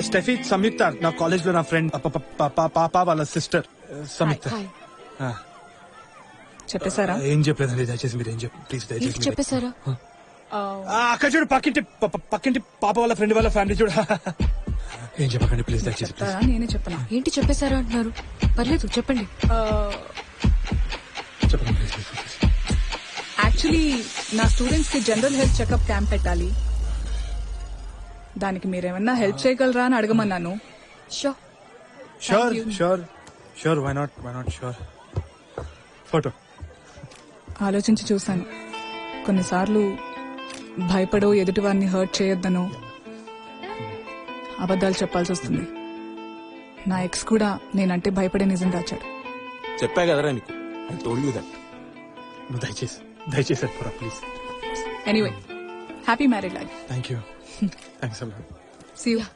Steffi సంయుక్త నా college లో నా ఫ్రెండ్ పాప వాళ్ళ సిస్టర్ సంయుక్త. చెప్పేశారా? ఏం చెప్పలేదండి, దయచేసి మీరు ఏం ప్లీజ్ దయచేసి మీరు- చెప్పేశారా? అక్కడ చూడు, పక్కింటి పాప వాళ్ళ ఫ్రెండ్ వాళ్ళ ఫ్యామిలీ చూడు. ఏం చెప్పకండి ప్లీజ్, దయచేసి ప్లీజ్. చెప్తారా? నేనే చెప్పనా? ఏంటి చెప్పేశారా అంటున్నారు? పర్లేదు చెప్పండి. చెప్పండి ప్లీజ్ ప్లీజ్ ప్లీజ్. యాక్చువల్లీ నా స్టూడెంట్స్ కి జనరల్ హెల్త్ చెకప్ క్యాంప్ పెట్టాలి. దానికి మీరేమన్నా హెల్ప్ చేయగలరా అని అడగమన్నాను. So sure you. Sure sure, why not sure. Photo ఆలోచించి చూశాను. కొన్నిసార్లు భయపడో ఎదుటి వారిని హర్ట్ చేయొద్దనో అబద్ధాలు చెప్పాల్సి వస్తుంది. నా ఎక్స్ కూడా నేనంటే భయపడే నిజం దాచాడు. చెప్పా కదరా నీకు, ఐ టోల్డ్ యూ దట్. నువ్వు దయచేసి photo please. Anyway, happy married life. Thank you thanks a lot. See you.